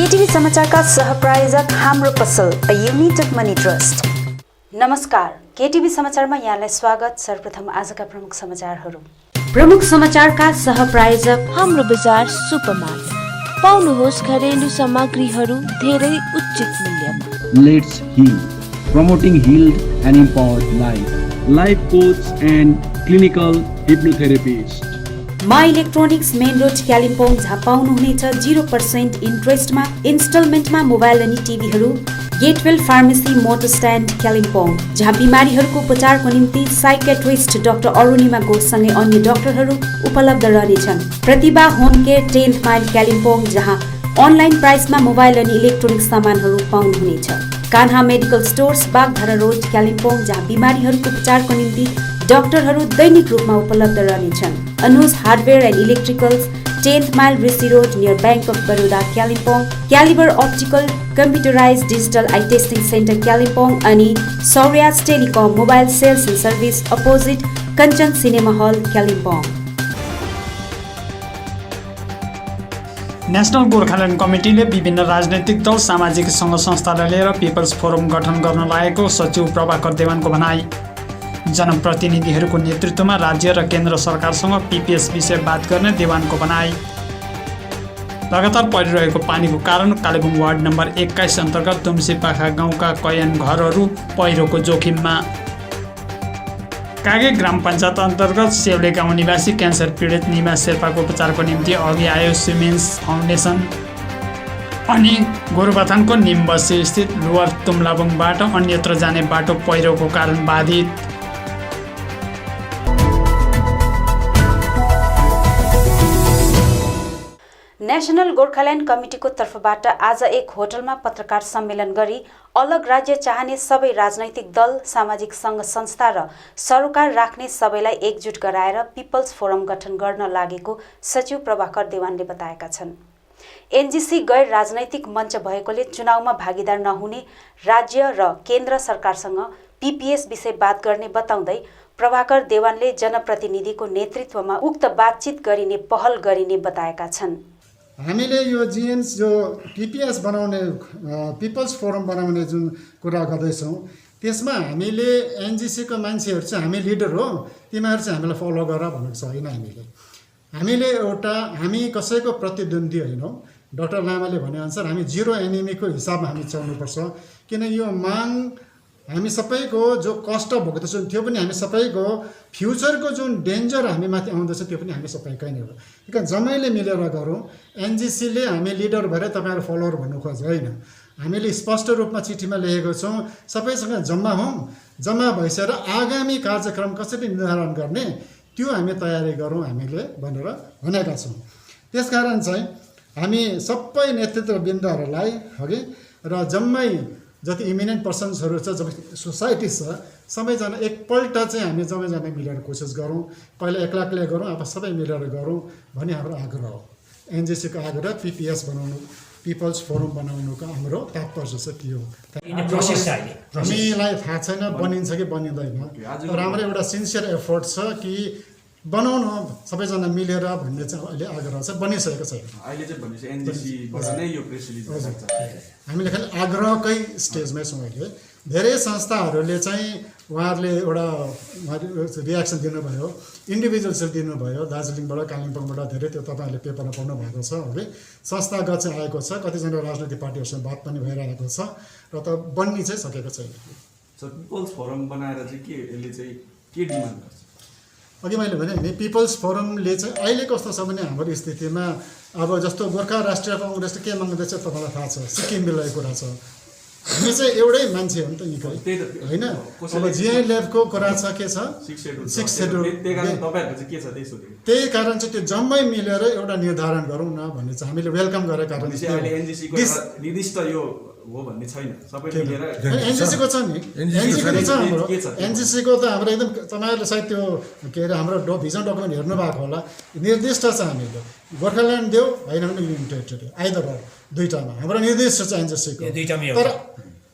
केटीभी समाचारका सहप्रायोजक हाम्रो पसल अ युनिटेड मनी ट्रस्ट। नमस्कार, केटीभी समाचारमा यहाँलाई स्वागत। सर्वप्रथम आजका प्रमुख समाचारहरू। प्रमुख समाचारका सहप्रायोजक हाम्रो बजार सुपरमार्केट। पाउनुहोस् घरेलु सामग्रीहरू धेरै उचित मूल्यमा। Let's heal, promoting healed and empowered life coach and clinical hypnotherapist. My electronics main road Kalimpong, जहाँ पाउनुहुनेछ 0% इन्ट्रेस्टमा इन्स्टलमेन्टमा मोबाइल अनि टिभीहरू। Getwell pharmacy motor stand Kalimpong, जहाँ बिमारीहरूको उपचारको निम्ति साइकेट्रिस्ट डाक्टर अरुणिमा घोषसँगै अन्य डाक्टरहरू उपलब्ध रहनेछन्। Pratibha home care 10th mile Kalimpong, जहाँ अनलाइन प्राइसमा मोबाइल अनि इलेक्ट्रोनिक्स सामानहरू पाउनुहुनेछ। Kanha medical stores Bagdhara road Kalimpong, जहाँ बिमारीहरूको उपचारको निम्ति डाक्टरहरू दैनिक रूपमा उपलब्ध रहनेछन्। Anuj hardware and electricals 10th mile Rishi road near bank of Baroda Kalimpong. Calibre optical computerise digital eye testing centre Kalimpong अनि Sauryas telecom mobile sales and service opposite Kanchan cinema hall Kalimpong. National Gorkhaland कमिटीले विभिन्न राजनैतिक दल, सामाजिक सङ्घ संस्थालाई लिएर पिपल्स फोरम गठन गर्न लागेको सचिव प्रभाकर देवानको भनाई। जनप्रतिनिधिहरूको नेतृत्वमा राज्य र केन्द्र सरकारसँग पीपीएस विषय बात गर्ने देवानको भनाई। लगातार परिरहेको पानीको कारण कालेबुङ वार्ड नम्बर 21 अन्तर्गत दुम्सीपाखा गाउँका कैयन घरहरू पहिरोको जोखिममा। कागे ग्राम पञ्चायत अन्तर्गत सेउले गाउँ निवासी क्यान्सर पीडित निमा शेर्पाको उपचारको निम्ति अघि आयो सिमेन्स फाउन्डेसन। अनि गोरुबथानको निमबस्ती स्थित लोवर तुमलाबुङबाट अन्यत्र जाने बाटो पहिरोको कारण बाधित। नेशनल गोर्खाल्यान्ड कमिटीको तर्फबाट आज एक होटलमा पत्रकार सम्मेलन गरी अलग राज्य चाहने सबै राजनैतिक दल, सामाजिक सङ्घ संस्था र सरोकार राख्ने सबैलाई एकजुट गराएर पिपल्स फोरम गठन गर्न लागेको सचिव प्रभाकर देवानले बताएका छन्। एनजीसी गैर राजनैतिक मञ्च भएकोले चुनावमा भागीदार नहुने राज्य र केन्द्र सरकारसँग पीपीएस विषय बात गर्ने बताउँदै प्रभाकर देवानले जनप्रतिनिधिको नेतृत्वमा उक्त बातचित गरिने पहल गरिने बताएका छन्। हामीले यो जीएन्स जो पीपीएस बनाउने पिपल्स फोरम बनाउने जुन कुरा गर्दैछौँ त्यसमा हामीले एनजीसीको मान्छेहरू चाहिँ हामी लिडर हो, तिमीहरू चाहिँ हामीलाई फलो गर भनेको छ होइन। हामीले हामी कसैको प्रतिद्वन्दी होइनौँ। डाक्टर लामाले भनेअनुसार हामी जिरो एनिमीको हिसाबमा हामी चल्नुपर्छ, किन यो माग हामी सबैको जो कष्ट भोग्दैछौँ त्यो पनि हामी सबैको फ्युचरको जुन डेन्जर हामी माथि आउँदैछ त्यो पनि हामी सबैकै नै हो। किन जम्मैले मिलेर गरौँ। एनजीसीले हामी लिडर भएर तपाईँहरू फलोवर भन्नु खोज्दैन। हामीले स्पष्ट रूपमा चिठीमा लेखेको छौँ, सबैसँग जम्मा हौँ, जम्मा भइसकेर आगामी कार्यक्रम कसरी निर्धारण गर्ने त्यो हामी तयारी गरौँ हामीले भनेर भनेका छौँ। त्यसकारण चाहिँ हामी सबै नेतृत्ववृन्दहरूलाई हगि र जम्मै जति इमिनेन्ट पर्सन्सहरू छ, जब सोसाइटी छ, सबैजना एकपल्ट चाहिँ हामी सबैजना मिलेर कोसिस गरौँ। पहिला एक्लै गरौँ, अब सबै मिलेर गरौँ भन्ने हाम्रो आग्रह हो। एनजीसीको आग्रह पीपीएस बनाउनु, पिपल्स फोरम बनाउनुको हाम्रो तात्पर्य चाहिँ के हो हामीलाई थाहा छैन बनिन्छ कि बनिँदैन। तर हाम्रो एउटा सिन्सियर एफोर्ट छ कि बनाउनु सबैजना मिलेर भन्ने चाहिँ अहिले आग्रह छ, बनिसकेको छैन। हामीले खालि आग्रहकै स्टेजमै छौँ। अहिले धेरै संस्थाहरूले चाहिँ उहाँहरूले एउटा रियाक्सन दिनुभयो, इन्डिभिजुअल्सले दिनुभयो, दार्जिलिङबाट कालिम्पोङबाट धेरै त्यो तपाईँहरूले पेपरमा पाउनु भएको छ। है संस्थागत चाहिँ आएको छ, कतिजना राजनैतिक पार्टीहरूसँग बात पनि भइरहेको छ र त बन्नी चाहिँ सकेको छैन। पिपल्स फोरम बनाएर चाहिँ के यसले चाहिँ के डिमान्ड गर्छ? अघि मैले भने नि पिपल्स फोरमले चाहिँ अहिले कस्तो छ भने हाम्रो स्थितिमा अब जस्तो गोर्खा राष्ट्रिय कङ्ग्रेसले के माग्दैछ तपाईँलाई थाहा छ, सिक्किम मिलाएको कुरा छ। हामी चाहिँ एउटै मान्छे हो नि त यिनीकै होइन। अब जिआइएलएफको कुरा छ, के छ 6 सेड्युल, त्यही कारण चाहिँ त्यो जम्मै मिलेर एउटा निर्धारण गरौँ न भन्ने चाहिँ हामीले वेलकम गरेको कारण निर्दिष्ट यो हो भन्ने छैन, सबै मिलेर एनजीसीको छ नि, एनजीसीको छ हाम्रो। एनजीसीको त हाम्रो एकदम तपाईँहरूले सायद त्यो के अरे हाम्रो भिजन डकुमेन्ट हेर्नु भएको होला, निर्दिष्ट छ हामीले गोर्खाल्यान्ड देऊ होइन भने युनियन टेरिटोरी आइदर दुईटामा हाम्रो निर्दिष्ट छ एनजीसीको। तर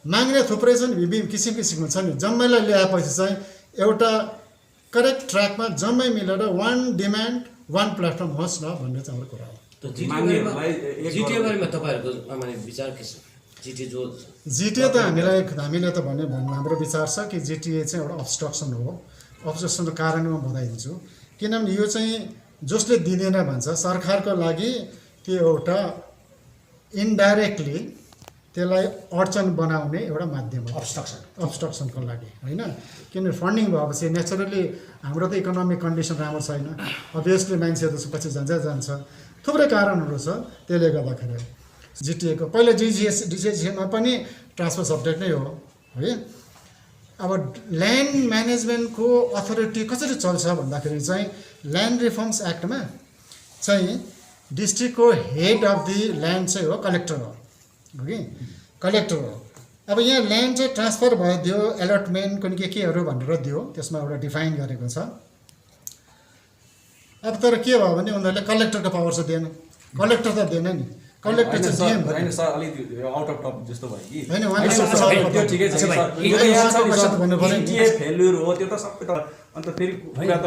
माग्ने थुप्रै छन्, किसिम किसिमको छ नि। जम्मैलाई ल्याएपछि चाहिँ एउटा करेक्ट ट्र्याकमा जम्मै मिलेर वान डिमान्ड वान प्लेटफर्म होस् न भन्ने चाहिँ हाम्रो कुरा हो। माग्नेहरूलाई जिटिए बारेमा तपाईँहरूको माने विचार के छ? जिटिए जो जिटिए त हामीले त हाम्रो विचार छ कि जिटिए चाहिँ एउटा अब्स्ट्रक्सन हो। अब्स्ट्रक्सनको कारण म बताइदिन्छु। किनभने यो चाहिँ जसले दिँदैन भन्छ सरकारको लागि त्यो एउटा इन्डाइरेक्टली त्यसलाई अडचन बनाउने एउटा माध्यम हो अब्स्ट्रक्सनको लागि, होइन? किनभने फन्डिङ भएपछि नेचुरली हाम्रो त इकोनोमिक कन्डिसन राम्रो छैन, अभियसली मान्छेहरू पछि जान्छ, थुप्रै कारणहरू छ। त्यसले गर्दाखेरि जिटिएको पहिला डिजिएसमा पनि ट्रान्सफर सब्जेक्ट नै हो है। अब ल्यान्ड म्यानेजमेन्टको अथोरिटी कसरी चल्छ भन्दाखेरि चाहिँ ल्यान्ड रिफर्म्स एक्टमा चाहिँ डिस्ट्रिक्टको हेड अफ दि ल्यान्ड चाहिँ हो कलेक्टर हो कि कलेक्टर हो। अब यहाँ ल्यान्ड चाहिँ ट्रान्सफर दियो, एलटमेन्ट कुन केहरू भनेर दियो, त्यसमा एउटा डिफाइन गरेको छ। अब तर के भयो भने उनीहरूले कलेक्टरको पावर चाहिँ दिएन, कलेक्टर त दिएन नि, कलेक्टर चाहिँ होइन सर, अलिक आउट अफ टप जस्तो भयो कि होइन त्यो ठिकै छ सर। जिटिए फेल्युर हो त्यो त सबै त अन्त फेरि कुरा त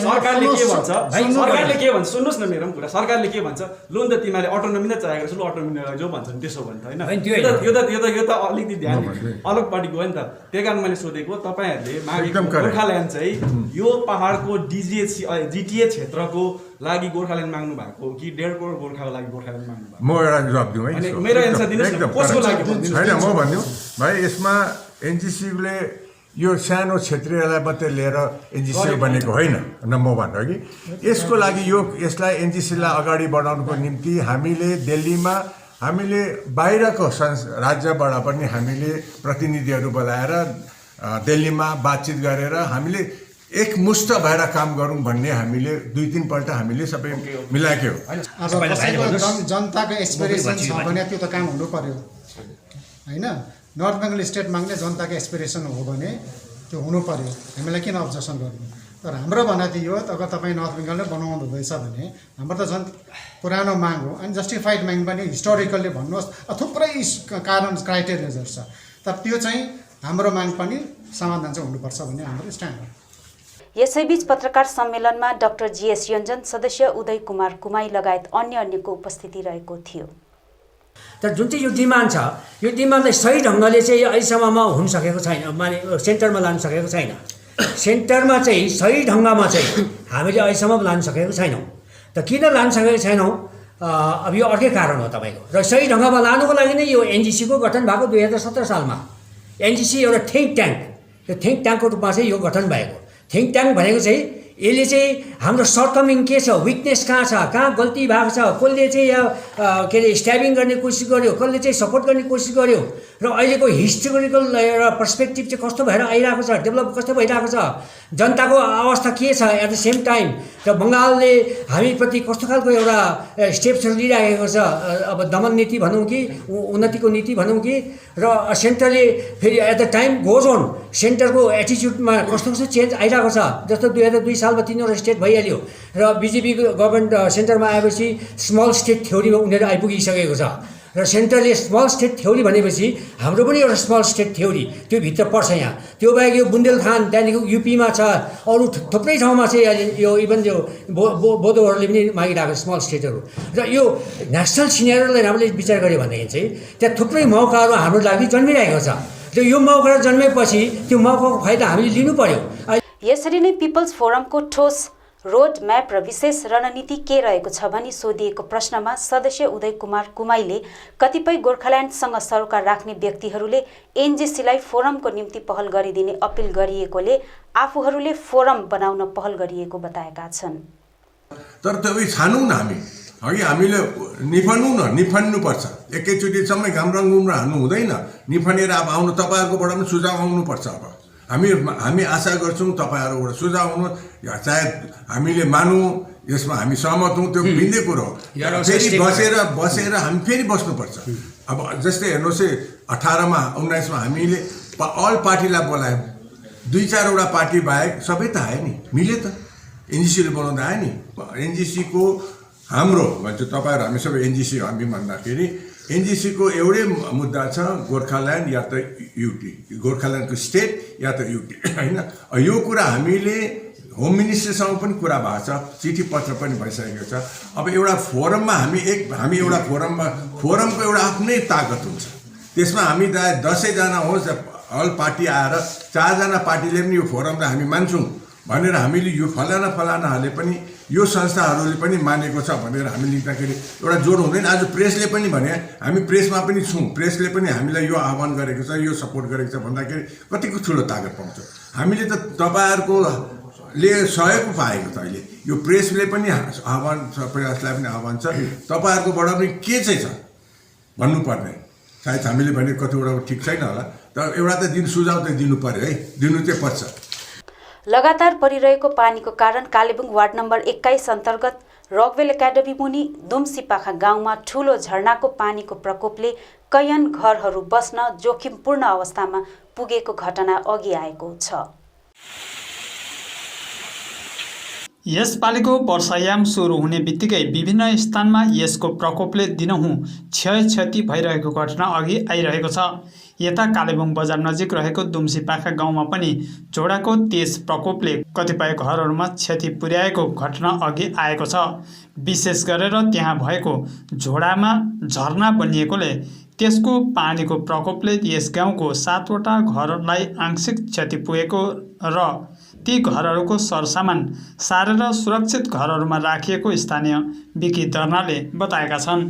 सरकारले के भन्छ सुन्नुहोस् न मेरो कुरा। सरकारले के भन्छ, लोन त तिमीले अटोनोमी नै चाहेको छु, अटोनोमी जो भन्छ नि त्यसो भन्छ, होइन? यो त अलिकति ध्यान अलग पार्टीको हो नि त। त्यही कारण मैले सोधेको तपाईँहरूले मागेको गोर्खाल्यान्ड चाहिँ यो पहाडको जिटिए क्षेत्रको लागि गोर्खाल्यान्ड माग्नु भएको हो कि 1.5 करोड गोर्खाको लागि गोर्खाल्यान्ड माग्नु भएको? म एउटा जवाब दिउँ है। मेरो एन्सर दिनुहोस् न, कसको लागि भनिदिनुहोस्। होइन, म भनिदिउँ भाइ, यसमा एनजिसीले यो सानो क्षेत्रीयलाई मात्रै लिएर एनजिसी बनेको होइन न, म भन्नु कि यसको लागि यसलाई एनजिसीलाई अगाडि बढाउनुको निम्ति हामीले दिल्लीमा हामीले बाहिरको राज्यबाट पनि हामीले प्रतिनिधिहरू बोलाएर दिल्लीमा बातचित गरेर हामीले एकमुष्ट भएर काम गरौँ भन्ने हामीले 2-3 पल्ट हामीले सबै मिलाएको हो। अब जनताको एस्पिरेसन छ भने त्यो त काम हुनु पर्यो, होइन? नर्थ बेङ्गल स्टेट माग्ने जनताको एस्पिरेसन हो भने त्यो हुनु पर्यो, हामीलाई किन अब्जेक्सन गर्नु? तर हाम्रो भनाइ त यो अगर तपाईँ नर्थ बेङ्गलले बनाउनु हुँदैछ भने हाम्रो त पुरानो माग हो, अनि जस्टिफाइड माग पनि हिस्टोरिकल्ली भन्नुहोस्, थुप्रै कारण क्राइटेरियाजहरू छ, तर त्यो चाहिँ हाम्रो माग पनि समाधान चाहिँ हुनुपर्छ भन्ने हाम्रो स्ट्यान्ड हो। यसैबीच पत्रकार सम्मेलनमा डाक्टर जीएस योन्जन, सदस्य उदय कुमार कुमाई लगायत अन्यको उपस्थिति रहेको थियो। तर जुन चाहिँ यो डिमान्ड छ, यो डिमान्डलाई सही ढङ्गले चाहिँ अहिलेसम्ममा हुन सकेको छैन, माने सेन्टरमा लान सकेको छैन। सेन्टरमा चाहिँ सही ढङ्गमा चाहिँ हामीले अहिलेसम्म लान सकेको छैनौँ। त किन लान सकेको छैनौँ? अब यो अर्कै कारण हो तपाईँको। र सही ढङ्गमा लानुको लागि नै यो एनजिसीको गठन भएको 2017 सालमा। एनजिसी एउटा थिङ्क ट्याङ्क, यो थिङ्क ट्याङ्कको रूपमा चाहिँ यो गठन भएको। थिङ्क ट्याङ्क भनेको चाहिँ यसले चाहिँ हाम्रो सर्टकमिङ के छ, विकनेस कहाँ छ, कहाँ गल्ती भएको छ, कसले चाहिँ यहाँ के अरे स्ट्याबिङ गर्ने कोसिस गर्यो, कसले चाहिँ सपोर्ट गर्ने कोसिस गर्यो, र अहिलेको हिस्टोरिकल एउटा पर्सपेक्टिभ चाहिँ कस्तो भएर आइरहेको छ, डेभलप कस्तो भइरहेको छ, जनताको अवस्था के छ एट द सेम टाइम, र बङ्गालले हामीप्रति कस्तो खालको एउटा स्टेप्सहरू लिइरहेको छ, अब दमन नीति भनौँ कि उन्नतिको नीति भनौँ कि, र सेन्टरले फेरि at the time goes on सेन्टरको एटिच्युडमा कस्तो कस्तो चेन्ज आइरहेको छ। जस्तो 2002 सालमा 3वटा स्टेट भइहाल्यो, र बिजेपी गभर्मेन्ट सेन्टरमा आएपछि स्मल स्टेट थ्योरीमा उनीहरू आइपुगिसकेको छ, र सेन्टरले स्मल स्टेट थ्योरी भनेपछि हाम्रो पनि एउटा स्मल स्टेट थ्योरी त्यो भित्र पर्छ यहाँ। त्यो बाहेक यो बुन्देलखण्ड, त्यहाँदेखि युपीमा छ, अरू थुप्रै ठाउँमा चाहिँ अहिले यो इभन यो बोधोहरूले पनि मागिरहेको स्मल स्टेटहरू। र यो नेसनल सिनेरियोलाई हामीले विचार गऱ्यो भनेदेखि चाहिँ त्यहाँ थुप्रै मौकाहरू हाम्रो लागि जन्मिरहेको छ, र यो मौका जन्मेपछि त्यो मौकाको फाइदा हामीले लिनु पर्यो। यसरी नै पिपल्स फोरमको ठोस रोड म्याप र विशेष रणनीति के रहेको छ भनी सोधिएको प्रश्नमा सदस्य उदय कुमार कुमाईले कतिपय गोर्खाल्यान्डसँग सरोकार राख्ने व्यक्तिहरूले एनजिसीलाई फोरमको निम्ति पहल गरिदिने अपिल गरिएकोले आफूहरूले फोरम बनाउन पहल गरिएको बताएका छन्। तर तपाईँ छानौँ न हामी हामीले निफन्नुपर्छ, एकैचोटि सबै घामरङुम हान्नु हुँदैन, निफनेर अब आउनु तपाईँहरूकोबाट पनि सुझाव आउनुपर्छ। अब हामी आशा गर्छौँ तपाईँहरूबाट सुझाव आउनु, चाहे हामीले मानौँ यसमा हामी सहमत हौँ, त्यो भिन्दै कुरो हो। फेरि बसेर हामी फेरि बस्नुपर्छ। अब जस्तै हेर्नुहोस् है 18मा 19मा हामीले अल पार्टीलाई बोलायौँ, 2-4वटा पार्टी बाहेक सबै त आयो नि, मिल्यो त, एनजिसीले बनाउँदा आयो नि। एनजिसीको हाम्रो भन्छ तपाईँहरू हामी सबै एनजिसी हामी भन्दाखेरि एनजिसीको एउटै मुद्दा छ, गोर्खाल्यान्ड या त युटी, गोर्खाल्यान्डको स्टेट या त युटी, होइन? यो कुरा हामीले होम मिनिस्ट्रीसँग पनि कुरा भएको छ, चिठी पत्र पनि भइसकेको छ। अब एउटा फोरममा हामी एउटा फोरमको एउटा आफ्नै ताकत हुन्छ। त्यसमा हामी 10 जना होस् अल पार्टी आएर 4 जना पार्टीले पनि यो फोरमलाई हामी मान्छौँ भनेर हामीले यो फलानाहरूले पनि यो संस्थाहरूले पनि मानेको छ भनेर हामी लेख्दाखेरि एउटा जोड हुँदैन। आज प्रेसले पनि भने हामी प्रेसमा पनि छौँ, प्रेसले पनि हामीलाई यो आह्वान गरेको छ, यो सपोर्ट गरेको छ भन्दाखेरि कतिको ठुलो ताकत पाउँछ। हामीले त तपाईँहरूकोले सहयोग पाएको छ। अहिले यो प्रेसले पनि आह्वान छ, प्रयासलाई पनि आह्वान छ, तपाईँहरूकोबाट पनि के चाहिँ छ भन्नुपर्ने। सायद हामीले भने कतिवटा ठिक छैन होला, तर एउटा त सुझाव त दिनु पर्यो है, दिनु चाहिँ पर्छ। लगातार परिरहेको पानीको कारण कालेबुङ वार्ड नम्बर 21 अन्तर्गत रकवेल एकाडेमी मुनि दुम्सीपाखा गाउँमा ठूलो झरनाको पानीको प्रकोपले कैयन घरहरू बस्न जोखिमपूर्ण अवस्थामा पुगेको घटना अघि आएको छ। यसपालिको वर्षायाम सुरु हुने बित्तिकै विभिन्न स्थानमा यसको प्रकोपले दिनहुँ क्षयक्षति भइरहेको घटना अघि आइरहेको छ। यता कालेबुङ बजार नजिक रहेको दुम्सीपाखा गाउँमा पनि झोडाको तेज प्रकोपले कतिपय घरहरूमा क्षति पुर्याएको घटना अघि आएको छ। विशेष गरेर त्यहाँ भएको झोडामा झरना बनिएकोले त्यसको पानीको प्रकोपले यस गाउँको 7वटा घरहरूलाई आंशिक क्षति पुगेको र ती घरहरूको सरसामान सारेर सुरक्षित घरहरूमा राखिएको स्थानीय विकी दर्नाले बताएका छन्।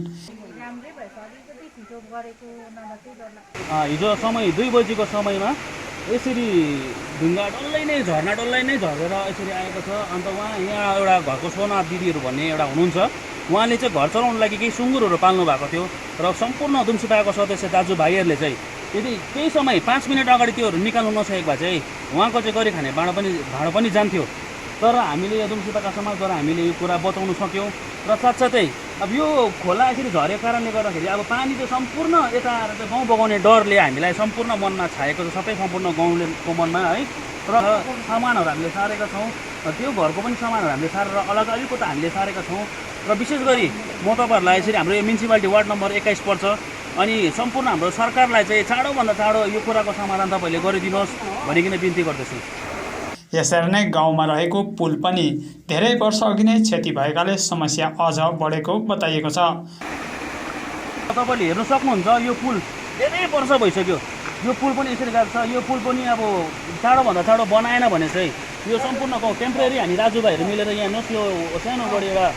हिजो समय 2 बजीको समयमा यसरी ढुङ्गा डल्लै नै झरेर यसरी आएको छ। अन्त यहाँ एउटा घरको सोना दिदीहरू भन्ने एउटा हुनुहुन्छ, उहाँले चाहिँ घर चलाउनु लागि केही सुँगुरहरू पाल्नु भएको थियो र सम्पूर्ण दुम्सीपाखाको सदस्य दाजुभाइहरूले चाहिँ यदि केही समय 5 मिनट अगाडि त्योहरू निकाल्नु नसकेको भए चाहिँ उहाँको चाहिँ गरी खाने भाँडो पनि जान्थ्यो। तर हामीले यो दुम्सीपाखा समाजद्वारा हामीले यो कुरा बचाउन सक्यौँ र साथसाथै अब यो खोला यसरी झरेको कारणले गर्दाखेरि अब पानी चाहिँ सम्पूर्ण यता आएर चाहिँ गाउँ बगाउने डरले हामीलाई सम्पूर्ण मनमा छाएको छ, सबै सम्पूर्ण गाउँलेको मनमा है। र सामानहरू हामीले सारेका छौँ, त्यो घरको पनि सामानहरू हामीले सारेर अलग अलिकति हामीले सारेका छौँ। र विशेष गरी म तपाईँहरूलाई यसरी हाम्रो यो म्युनिसिपालिटी वार्ड नम्बर 21 पर्छ, अनि सम्पूर्ण हाम्रो सरकारलाई चाहिँ चाँडोभन्दा चाँडो यो कुराको समाधान तपाईँले गरिदिनुहोस् भनिकन बिन्ती गर्दछु। यसरी नै गाउँमा रहेको पुल पनि धेरै वर्ष अघि नै क्षति भएकाले समस्या अझ बढेको बताइएको छ। तपाईँले हेर्न सक्नुहुन्छ यो पुल धेरै वर्ष भइसक्यो, यो पुल पनि यसरी गएको छ। यो पुल पनि अब चाँडोभन्दा चाँडो बनाएन भने चाहिँ यो सम्पूर्ण गाउँ टेम्परेरी हामी दाजुभाइहरू मिलेर यहाँ हेर्नुहोस् यो सानो बढी एउटा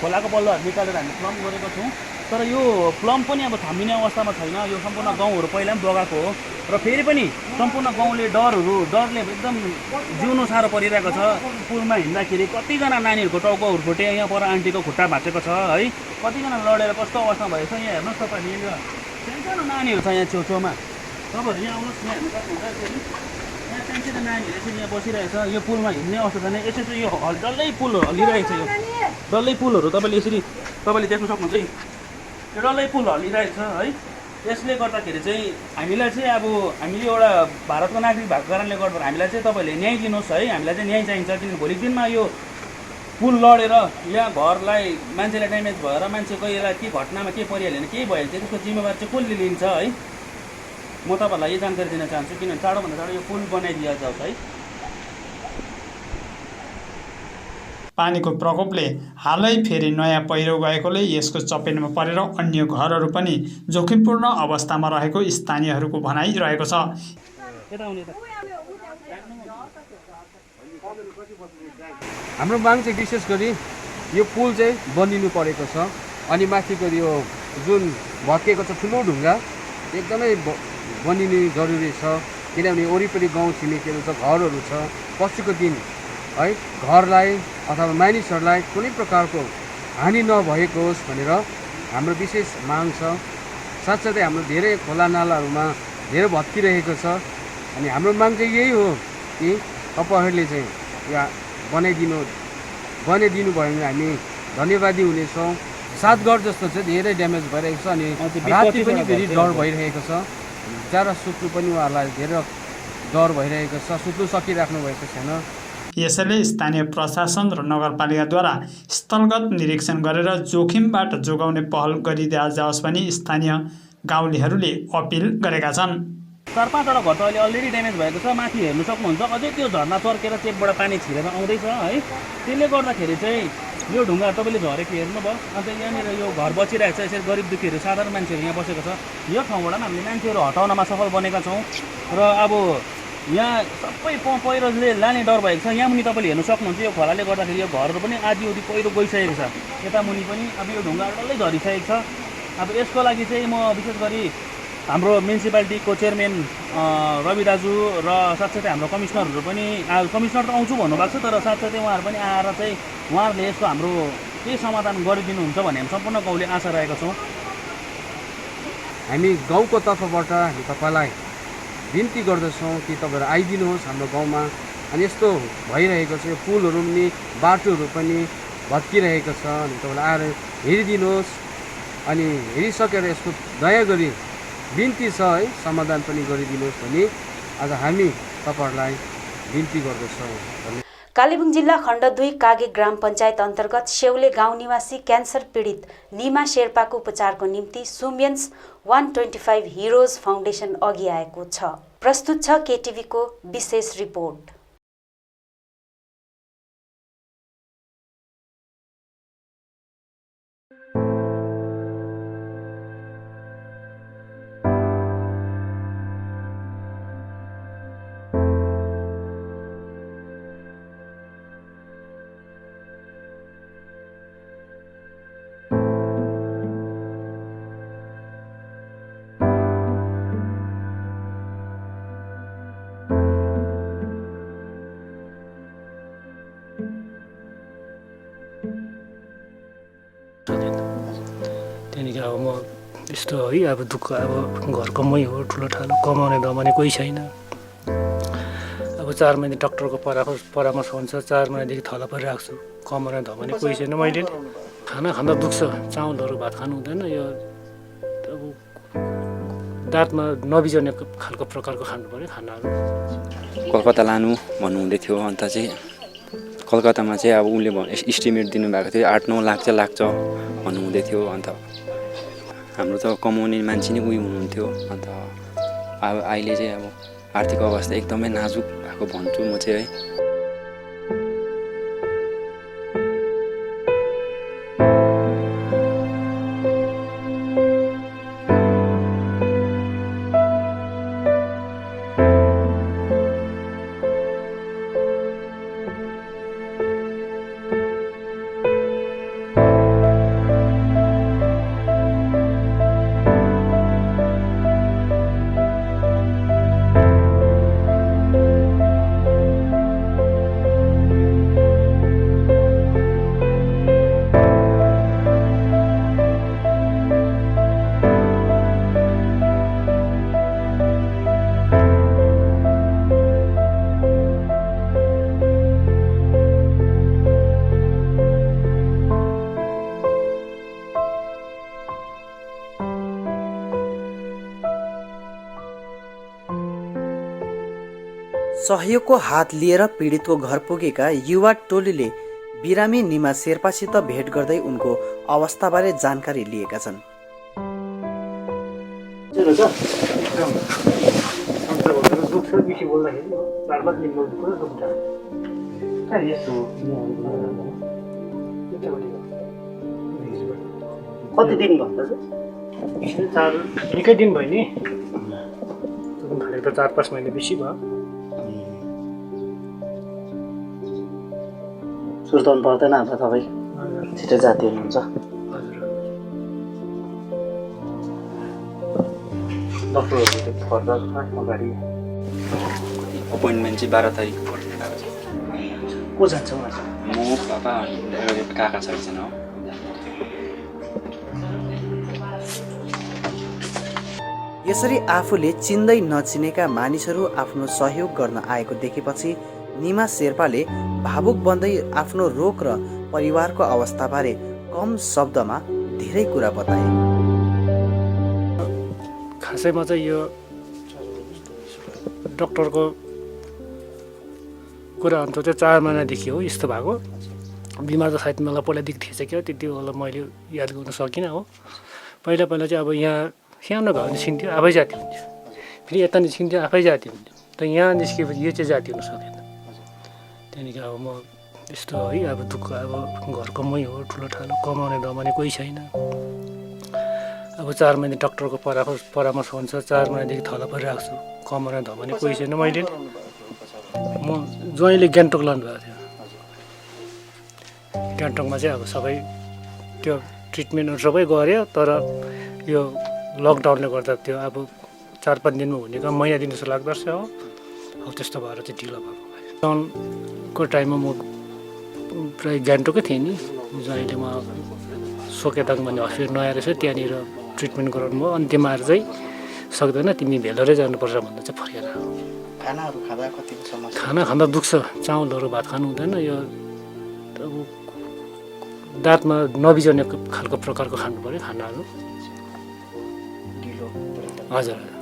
खोलाको पल्लोहरू निकालेर हामी प्लम गरेको छौँ। तर यो प्लम पनि अब थामिने अवस्थामा छैन। यो सम्पूर्ण गाउँहरू पहिला पनि बगाएको हो र फेरि पनि सम्पूर्ण गाउँले डरले एकदम जिउनु साह्रो परिरहेको छ। पुलमा हिँड्दाखेरि कतिजना नानीहरूको टाउकोहरू फुटे, यहाँ पर आन्टीको खुट्टा भाँचेको छ है, कतिजना लडेर कस्तो अवस्था भएको छ। यहाँ हेर्नुहोस् तपाईँले, यो सानो नानीहरू छ यहाँ छेउछेउमा, तपाईँहरू यहाँ आउनुहोस्, यहाँ हेर्नु सक्नुहुन्छ। यहाँ सानो नानीहरू यसरी यहाँ बसिरहेको छ, यो पुलमा हिँड्ने अवस्था छैन। यसरी यो डल्लै पुलहरू हल्लिरहेको छ, यो डल्लै पुलहरू तपाईँले देख्न सक्नुहुन्छ। यो डल्लै पुल हल्लिरहेको छ है। यसले गर्दाखेरि चाहिँ हामीलाई चाहिँ अब हामीले एउटा भारतको नागरिक भएको कारणले गर्दा हामीलाई चाहिँ तपाईँले न्याय दिनुहोस् है। हामीलाई चाहिँ न्याय चाहिन्छ, किनभने भोलिको दिनमा यो पुल लडेर यहाँ घरलाई मान्छेलाई ड्यामेज भएर मान्छे कोहीलाई के घटनामा के परिहाल्यो भने केही भयो भने त्यसको जिम्मेवारी चाहिँ कसले लिन्छ है। म तपाईँहरूलाई यो जानकारी दिन चाहन्छु, किनभने चाँडोभन्दा चाँडो यो पुल बनाइदिया जाओस् है। पानीको प्रकोपले हालै फेरि नयाँ पहिरो गएकोले यसको चपेटमा परेर अन्य घरहरू पनि जोखिमपूर्ण अवस्थामा रहेको स्थानीयहरूको भनाइ रहेको छ। हाम्रो माग चाहिँ विशेष गरी यो पुल चाहिँ बनिनु परेको छ, अनि माथिको यो जुन भत्किएको छ ठुलो ढुङ्गा एकदमै बनिनु जरुरी छ, किनभने वरिपरि गाउँ छिमेकीहरू छ, घरहरू छ। पछिको दिन है घरलाई अथवा मानिसहरूलाई कुनै प्रकारको हानि नभएको होस् भनेर हाम्रो विशेष माग छ। साथसाथै हाम्रो धेरै खोला नालाहरूमा धेरै भत्किरहेको छ, अनि हाम्रो माग चाहिँ यही हो कि तपाईँहरूले चाहिँ या बनाइदिनु भयो भने हामी धन्यवादी हुनेछौँ। 7 घर जस्तो चाहिँ धेरै ड्यामेज भइरहेको छ, अनि राति पनि फेरि डर भइरहेको छ। बिचरा सुत्नु पनि उहाँहरूलाई धेरै डर भइरहेको छ, सुत्नु सकिराख्नु भएको छैन। यसैले स्थानीय प्रशासन र नगरपालिकाद्वारा स्थलगत निरीक्षण गरेर जोखिमबाट जोगाउने पहल गरिदिया जाओस् भनी स्थानीय गाउँलेहरूले अपिल गरेका छन्। 4-5वटा घर त अहिले अलरेडी ड्यामेज भएको छ। माथि हेर्नु सक्नुहुन्छ अझै त्यो झर्ना चर्केर चेपबाट पानी छिरेर आउँदैछ है। त्यसले गर्दाखेरि चाहिँ यो ढुङ्गा तपाईँले झरेको हेर्नुभयो। अन्त यहाँनिर यो घर बचिरहेको छ, यसरी गरिब दुःखीहरू साधारण मान्छेहरू यहाँ बसेको छ। यो ठाउँबाट पनि हामीले मान्छेहरू हटाउनमा सफल बनेका छौँ। र अब यहाँ सबै पहिरोले लाने डर भएको छ। यहाँ मुनि तपाईँले हेर्नु सक्नुहुन्छ यो खोलाले गर्दाखेरि यो घरहरू पनि आधी पहिरो गइसकेको छ। यता मुनि पनि अब यो ढुङ्गाहरू डल्लै झरिसकेको छ। अब यसको लागि चाहिँ म विशेष गरी हाम्रो म्युनिसिपालिटीको चेयरम्यान रवि दाजु र साथसाथै हाम्रो कमिसनरहरू पनि कमिसनर त आउँछु भन्नुभएको छ, तर साथसाथै उहाँहरू पनि आएर चाहिँ उहाँहरूले यसको हाम्रो केही समाधान गरिदिनुहुन्छ भन्ने हामी सम्पूर्ण गाउँले आशा रहेका छौँ। हामी गाउँको तर्फबाट हामी तपाईँलाई बिन्ती गर्दछौँ कि तपाईँहरू आइदिनुहोस् हाम्रो गाउँमा। अनि यस्तो भइरहेको छ, यो पुलहरू पनि बाटोहरू पनि भत्किरहेको छ। अनि तपाईँलाई आएर हेरिदिनुहोस्। अनि हेरिसकेर यसको दया गरी बिन्ती छ है, समाधान पनि गरिदिनुहोस् भनी आज हामी तपाईँहरूलाई बिन्ती गर्दछौँ। कालेबुङ जिल्ला खण्ड 2 कागे ग्राम पञ्चायत अन्तर्गत सेउले गाउँ निवासी क्यान्सर पीडित निमा शेर्पाको उपचारको निम्ति सुम्यन्स 125 हिरोज फाउन्डेसन अघि आएको छ। प्रस्तुत छ केटिभीको विशेष रिपोर्ट। त्यहाँदेखि अब म यस्तो है अब दुःख अब घरको मै हो, ठुलो ठालो कमाउने दमाउने कोही छैन। अब 4 महिना डक्टरको परामर्श हुन्छ, 4 महिनादेखि थला परिरहेको छु। कमाउने दमाउने कोही छैन। मैले खाना खाँदा दुख्छ, चामलहरू भात खानु हुँदैन। यो अब दाँतमा नबिजाउने खालको प्रकारको खानु पऱ्यो खानाहरू। कलकत्ता लानु भन्नुहुँदै थियो। अन्त चाहिँ कलकत्तामा चाहिँ अब उसले इस्टिमेट दिनुभएको थियो 8-9 लाख चाहिँ लाग्छ भन्नुहुँदै थियो। अन्त हाम्रो त कमाउने मान्छे नै उयो हुनुहुन्थ्यो। अन्त अब अहिले चाहिँ अब आर्थिक अवस्था एकदमै नाजुक भएको भन्छु म चाहिँ है। सहयोगको हात लिएर पीडितको घर पुगेका युवा टोलीले बिरामी निमा शेर्पासित भेट गर्दै उनको अवस्थाबारे जानकारी लिएका छन्। कति दिन भन्दा निकै दिन भयो नि, त 4-5 महिना बेसी भयो। सुर्ताउनु पर्दैन अब तपाईँ छिटो जाती हुनुहुन्छ। डक्टरहरू त फर्दर अगाडि अपोइन्टमेन्ट चाहिँ 12 तारिक पर्ने भएको छ। को जान्छ उहाँ? म पापा अनि काका छ एकजना हो। यसरी आफूले चिन्दै नचिनेका मानिसहरू आफ्नो सहयोग गर्न आएको देखेपछि निमा शेर्पाले भावुक बन्दै आफ्नो रोग र परिवारको अवस्थाबारे कम शब्दमा धेरै कुरा बताए। खासैमा चाहिँ यो डक्टरको कुरा अन्त चाहिँ 4 महिनादेखि हो यस्तो भएको। बिमार त सायद मलाई पहिलादेखि थिएछ क्या, त्यति होला मैले याद गर्न सकिनँ हो। पहिला चाहिँ अब यहाँ सानो घाउ निस्किन्थ्यो, आबै जाती हुन्थ्यो। फेरि यता निस्किन्थ्यो आफै जाति हुन्थ्यो। त यहाँ निस्किएपछि यो चाहिँ जाति हुन सकेन। त्यहाँदेखि अब म यस्तो है अब दुःख अब घरको मै हो ठुलो कमाउने दमाउने कोही छैन। अब 4 महिना डक्टरको परामर्श हुन्छ, 4 महिनादेखि थला परिरहेको छु, कमाउने धमाउने कोही छैन। मैले म ज्वाइँले गान्तोक लानुभएको थियो। गान्तोकमा चाहिँ अब सबै त्यो ट्रिटमेन्टहरू सबै गऱ्यो, तर यो लकडाउनले गर्दा त्यो अब 4-5 दिनमा हुने काम महिना दिन जस्तो लाग्दो रहेछ हो। अब त्यस्तो भएर चाहिँ ढिलो भएको भयो। लकडाउनको टाइममा म प्रायः गान्तोकै थिएँ नि। ज्वाइँले म सोकेदाङ भन्ने हस्पिटल नयाँ रहेछ त्यहाँनिर ट्रिटमेन्ट गराउनु भयो। अनि त्यहाँ आएर चाहिँ सक्दैन तिमी भेलोरै जानुपर्छ भन्दा चाहिँ फर्केर आयो। खानाहरू खाँदा कतिको समस्या? खाना खाँदा दुख्छ, चामलहरू भात खानु हुँदैन। यो अब दाँतमा नबिजाउने खालको प्रकारको खानु पऱ्यो खानाहरू। हजुर हजुर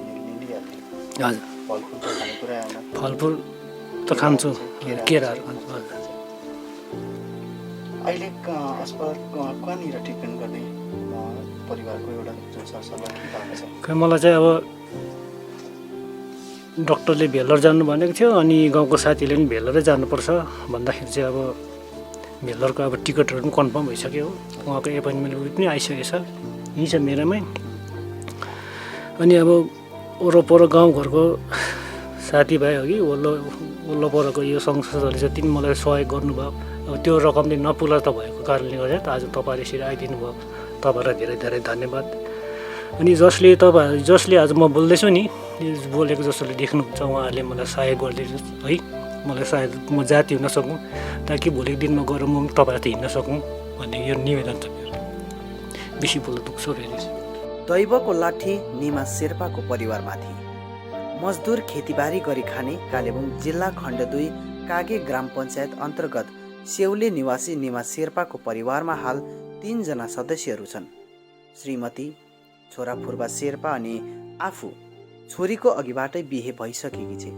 फलफुल त खान्छु, केराहरू खान्छु। हजुर अहिले अस्पताल कहाँनिर ट्रिटमेन्ट गर्ने परिवारको एउटा जुन सरसल्लाह के भएको छ? खै मलाई चाहिँ अब डक्टरले भेल्लोर जानु भनेको थियो, अनि गाउँको साथीले पनि भेल्लोरै जानुपर्छ भन्दाखेरि चाहिँ अब भेल्लोरको अब टिकटहरू पनि कन्फर्म भइसक्यो हो। उहाँको एपोइन्टमेन्ट पनि आइसकेको छ, यहीँ छ मेरोमै। अनि अब वरपर गाउँघरको साथीभाइ हो कि वल्लोपरको यो संस्थाले चाहिँ तिमी मलाई सहयोग गर्नुभयो। अब त्यो रकम चाहिँ नपुला त भएको कारणले गर्दा त आज तपाईँले यसरी आइदिनु भयो, तपाईँलाई धेरै धेरै धन्यवाद। अनि जसले आज म बोल्दैछु नि, बोलेको जसले देख्नुहुन्छ उहाँहरूले मलाई सहयोग गरिदिनु है। मलाई सायद म जाति हुन सकौँ, ताकि भोलिको दिनमा गएर म तपाईँहरू हिँड्न सकौँ भन्ने यो निवेदन छ मेरो। बेसी बोल्नु दुख्छ फेरि। दैवको लाठी निमा शेर्पाको परिवारमाथि। मजदुर खेतीबारी गरी खाने कालेबुङ जिल्ला खण्ड 2 कागे ग्राम पञ्चायत अन्तर्गत सेउले निवासी निमा शेर्पाको परिवारमा हाल 3 जना सदस्यहरू छन्। श्रीमती, छोरा फुर्बा शेर्पा अनि आफू छोरीको अघिबाटै बिहे भइसकेकी छे।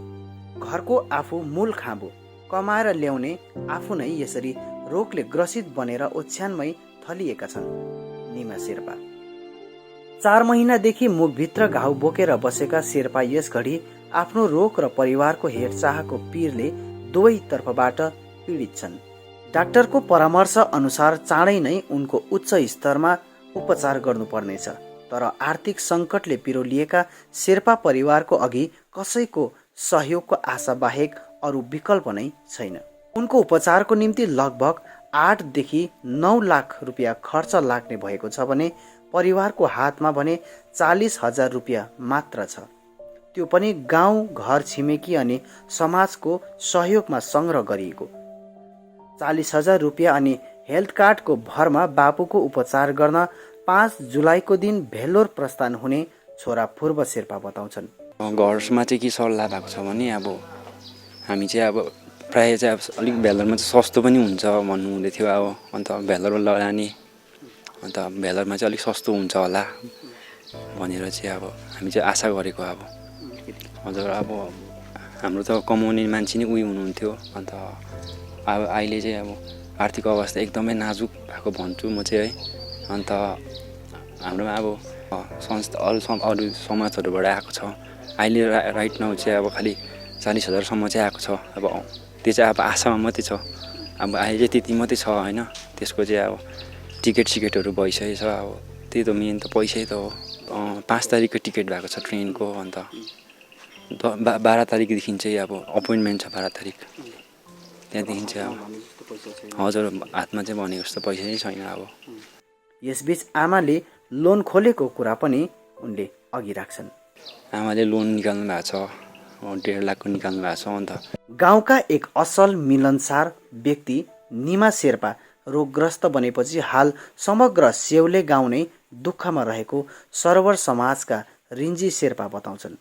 घरको आफू मूल खाँबो कमाएर ल्याउने आफू नै यसरी रोगले ग्रसित बनेर ओछ्यानमै थलिएका छन्। निमा शेर्पा 4 महिनादेखि मुखभित्र घाउ बोकेर बसेका शेर्पा यस घडी आफ्नो रोग र परिवारको हेरचाहको पीरले दुवै तर्फबाट पीडित छन्। डाक्टरको परामर्श अनुसार चाँडै नै उनको उच्च स्तरमा उपचार गर्नुपर्नेछ, तर आर्थिक सङ्कटले पिरोलिएका शेर्पा परिवारको अघि कसैको सहयोगको आशा बाहेक अरू विकल्प नै छैन। उनको उपचारको निम्ति लगभग 8 देखि 9 लाख रुपियाँ खर्च लाग्ने भएको छ भने परिवारको हातमा भने 40,000 रुपियाँ मात्र छ। त्यो पनि गाउँ घर छिमेकी अनि समाजको सहयोगमा सङ्ग्रह गरिएको। 40,000 रुपियाँ अनि हेल्थ कार्डको भरमा बाबुको उपचार गर्न 5 जुलाईको दिन भेल्लोर प्रस्थान हुने छोरा फुर्ब शेर्पा बताउँछन्। घरमा चाहिँ के सल्लाह भएको छ भने अब हामी चाहिँ अब प्रायः चाहिँ अब अलिक भेल्लोरमा चाहिँ सस्तो पनि हुन्छ भन्नु हुँदै थियो। अब अन्त भेल्लोर लाने, अन्त भेल्लोरमा चाहिँ अलिक सस्तो हुन्छ होला भनेर चाहिँ अब हामी चाहिँ आशा गरेको। अब हजुर अब हाम्रो त कमाउने मान्छे नै उही हुनुहुन्थ्यो। अन्त अब अहिले चाहिँ अब आर्थिक अवस्था एकदमै नाजुक भएको भन्छु म चाहिँ है। अन्त हाम्रोमा अब संस्था अरू समाजहरूबाट आएको छ। अहिले राइट नाउ चाहिँ अब खालि 40,000सम्म चाहिँ आएको छ। अब त्यो चाहिँ अब आशामा मात्रै छ। अब अहिले चाहिँ त्यति मात्रै छ होइन। त्यसको चाहिँ अब टिकटहरू भइसकेको छ। अब त्यही त मेन त पैसै त हो। 5 तारिकको टिकट भएको छ ट्रेनको। अन्त 12 तारिकदेखि चाहिँ अब अपोइन्टमेन्ट छ 12 तारिक। त्यहाँदेखि चाहिँ अब हजुर हातमा चाहिँ भनेको जस्तो पैसा नै छैन। अब यसबीच आमाले लोन खोलेको कुरा पनि उनले अघि राख्छन्। आमाले लोन निकाल्नु भएको छ, 1.5 लाखको निकाल्नु भएको छ। अन्त गाउँका एक असल मिलनसार व्यक्ति निमा शेर्पा रोगग्रस्त बनेपछि हाल समग्र सेउले गाउँ नै दुःखमा रहेको सर्वर समाजका रिन्जी शेर्पा बताउँछन्।